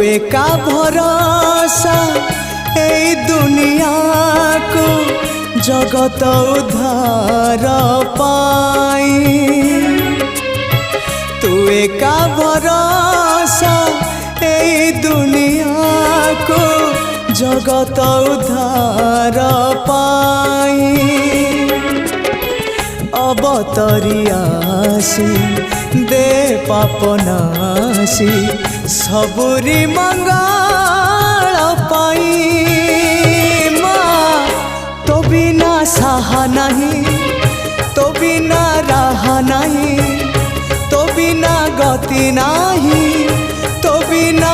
एका भरोसा ए दुनिया को जगत उद्धार पाई। तू एका भरोसा ए दुनिया को जगत उद्धार पाई। अवतरी आसी दे पापनासी सबुरी मंगल पाई। माँ तो बिना साहा नहीं, तो बिना राह नहीं, तो बिना गति नहीं, तो बिना